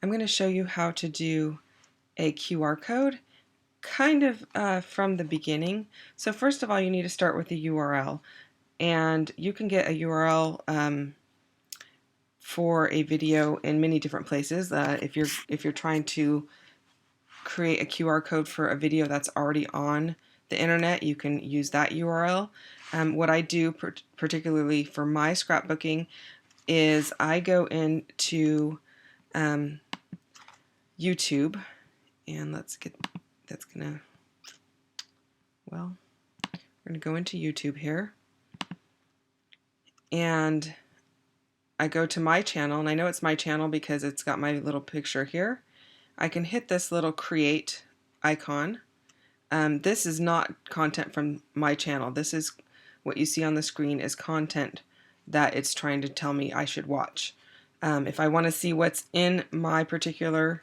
I'm going to show you how to do a QR code kind of from the beginning. So first of all, you need to start with the URL, and you can get a URL for a video in many different places. If you're trying to create a QR code for a video that's already on the internet, you can use that URL. What I do particularly for my scrapbooking is I go into YouTube, and we're gonna go into YouTube here, and I go to my channel, and I know it's my channel because it's got my little picture here. I can hit this little create icon. This is not content from my channel. This is what you see on the screen is content that it's trying to tell me I should watch. If I want to see what's in my particular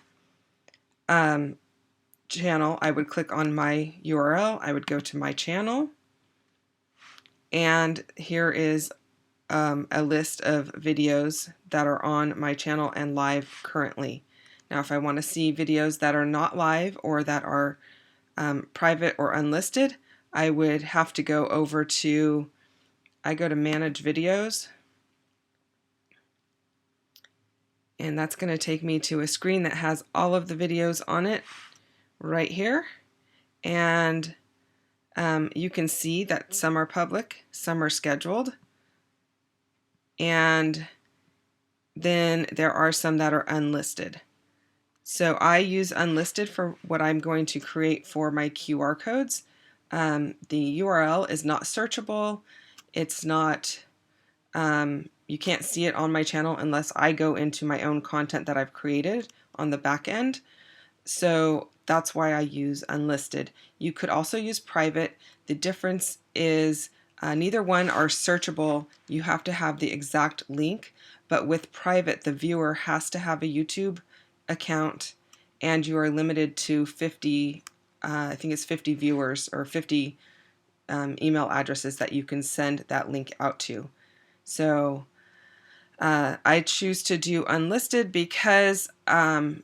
channel, I would click on my URL. I would go to my channel, and here is a list of videos that are on my channel and live currently. Now, if I want to see videos that are not live or that are private or unlisted, I would have to go over to, I go to Manage Videos, and that's going to take me to a screen that has all of the videos on it right here. And you can see that some are public, some are scheduled, and then there are some that are unlisted. So I use unlisted for what I'm going to create for my QR codes. The URL is not searchable. It's not, you can't see it on my channel unless I go into my own content that I've created on the back end. So that's why I use unlisted. You could also use private. The difference is neither one are searchable. You have to have the exact link, but with private, the viewer has to have a YouTube account, and you are limited to 50, I think it's 50 viewers or 50 email addresses that you can send that link out to. So I choose to do unlisted because, in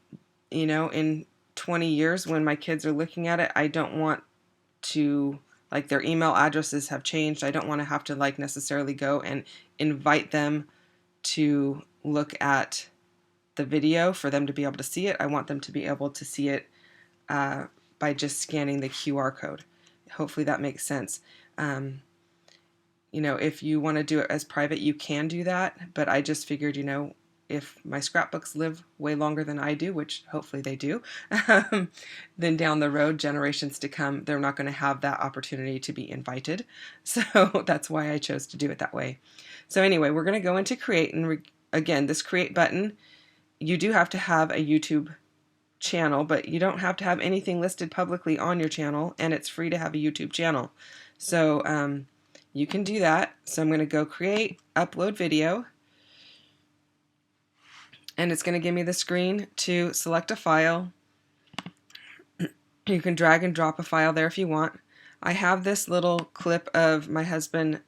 20 years when my kids are looking at it, I don't want to, like, their email addresses have changed. I don't want to have to necessarily go and invite them to look at the video for them to be able to see it. I want them to be able to see it by just scanning the QR code. Hopefully that makes sense. If you want to do it as private, you can do that, but I just figured, if my scrapbooks live way longer than I do, which hopefully they do, then down the road, generations to come, they're not going to have that opportunity to be invited. So that's why I chose to do it that way. So anyway, we're going to go into create, and again, this create button, you do have to have a YouTube channel, but you don't have to have anything listed publicly on your channel, and it's free to have a YouTube channel. So you can do that. So I'm going to go create, upload video, and it's going to give me the screen to select a file. You can drag and drop a file there if you want. I have this little clip of my husband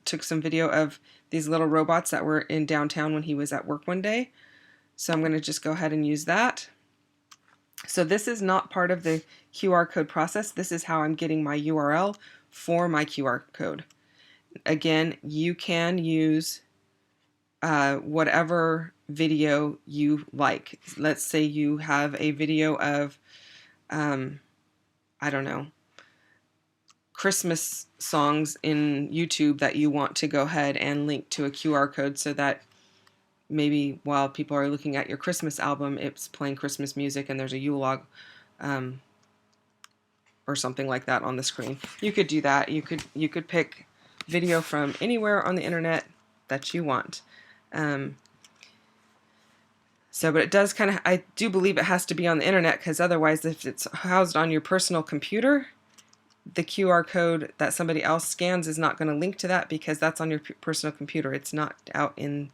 took some video of these little robots that were in downtown when he was at work one day. So I'm going to just go ahead and use that. So this is not part of the QR code process. This is how I'm getting my URL for my QR code. Again, you can use whatever video you like. Let's say you have a video of, I don't know, Christmas songs in YouTube that you want to go ahead and link to a QR code so that maybe while people are looking at your Christmas album, it's playing Christmas music and there's a Yule log or something like that on the screen. You could do that. You could pick video from anywhere on the internet that you want. But it does I do believe it has to be on the internet, because otherwise, if it's housed on your personal computer, the QR code that somebody else scans is not going to link to that, because that's on your personal computer. It's not out in,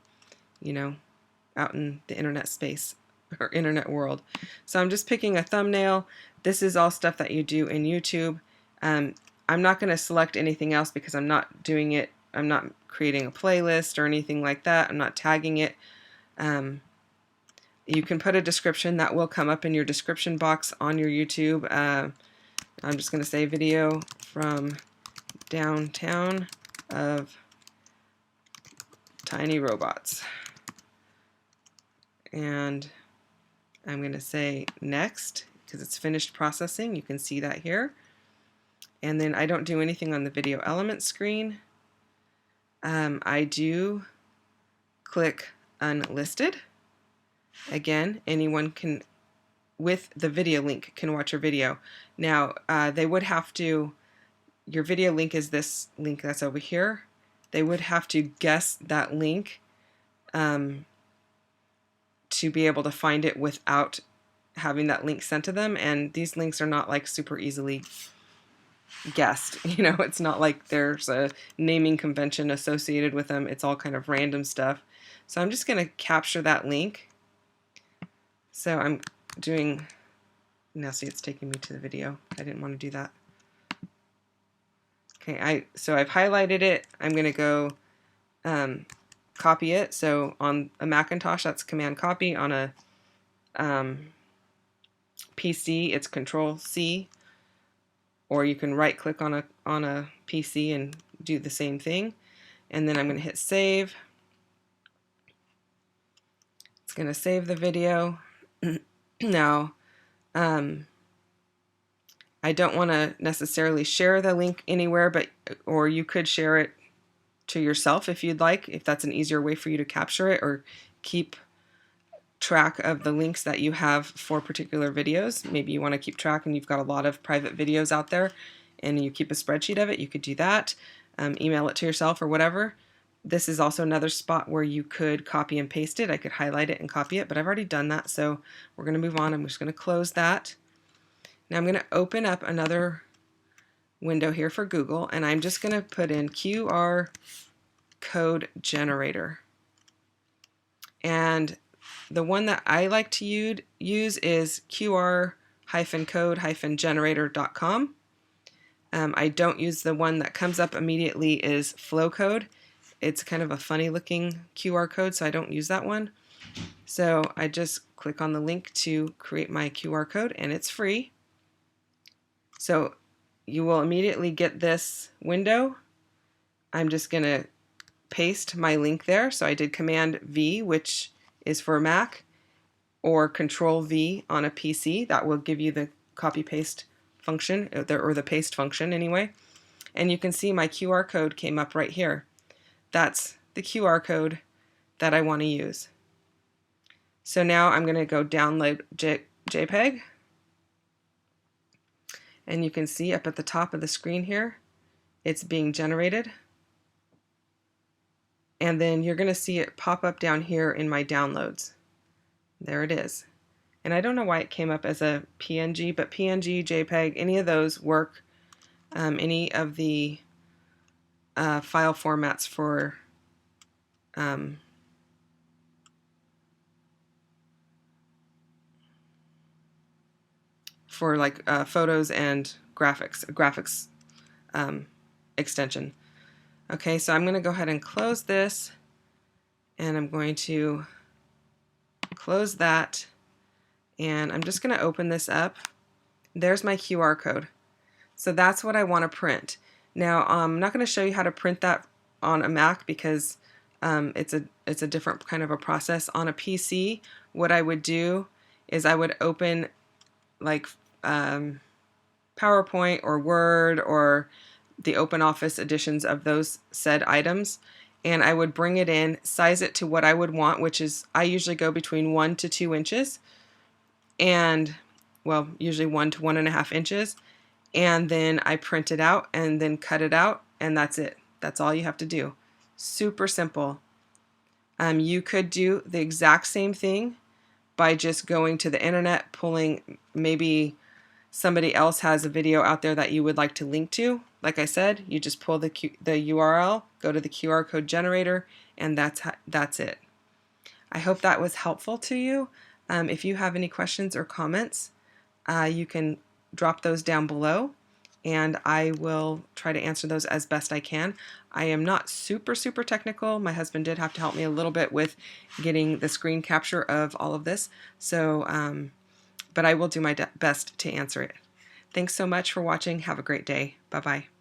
out in the internet space or internet world. So I'm just picking a thumbnail. This is all stuff that you do in YouTube. I'm not going to select anything else because I'm not doing it. I'm not creating a playlist or anything like that. I'm not tagging it. You can put a description that will come up in your description box on your YouTube. I'm just going to say video from downtown of tiny robots. And I'm going to say next because it's finished processing. You can see that here. And then I don't do anything on the video element screen. I do click unlisted. Again, anyone can, with the video link, can watch your video. Now, they would have to, your video link is this link that's over here. They would have to guess that link to be able to find it without having that link sent to them. And these links are not like super easily guessed. You know, it's not like there's a naming convention associated with them. It's all kind of random stuff. So I'm just going to capture that link. So I'm doing, now see it's taking me to the video. I didn't want to do that. Okay, so I've highlighted it. I'm going to go copy it. So on a Macintosh, that's Command Copy. On a PC, it's Control C. Or you can right click on a PC and do the same thing. And then I'm going to hit save. It's going to save the video. Now, I don't want to necessarily share the link anywhere, or you could share it to yourself if you'd like, if that's an easier way for you to capture it or keep track of the links that you have for particular videos. Maybe you want to keep track and you've got a lot of private videos out there and you keep a spreadsheet of it. You could do that, email it to yourself or whatever. This is also another spot where you could copy and paste it. I could highlight it and copy it, but I've already done that, so we're going to move on. I'm just going to close that. Now I'm going to open up another window here for Google, and I'm just going to put in QR code generator. And the one that I like to use is qr-code-generator.com. I don't use the one that comes up immediately is Flowcode. It's kind of a funny looking QR code, so I don't use that one. So I just click on the link to create my QR code, and it's free. So you will immediately get this window. I'm just going to paste my link there. So I did Command V, which is for Mac, or Control V on a PC. That will give you the copy paste function, or the paste function anyway. And you can see my QR code came up right here. That's the QR code that I want to use. So now I'm going to go download JPEG. And you can see up at the top of the screen here, it's being generated. And then you're going to see it pop up down here in my downloads. There it is. And I don't know why it came up as a PNG, but PNG, JPEG, any of those work. Any of the file formats for like photos and graphics extension. Okay, so I'm going to go ahead and close this, and I'm going to close that, and I'm just going to open this up. There's my QR code. So that's what I want to print. Now I'm not going to show you how to print that on a Mac because it's a different kind of a process. On a PC, what I would do is I would open like PowerPoint or Word or the OpenOffice editions of those said items, and I would bring it in, size it to what I would want, which is I usually go between 1 to 2 inches, and well, usually 1 to 1.5 inches, and then I print it out and then cut it out, and that's it. That's all you have to do. Super simple. You could do the exact same thing by just going to the internet, pulling, maybe somebody else has a video out there that you would like to link to. Like I said, you just pull the URL, go to the QR code generator, and that's it. I hope that was helpful to you. If you have any questions or comments, you can drop those down below, and I will try to answer those as best I can. I am not super technical. My husband did have to help me a little bit with getting the screen capture of all of this, so but I will do my best to answer it. Thanks so much for watching. Have a great day. Bye-bye.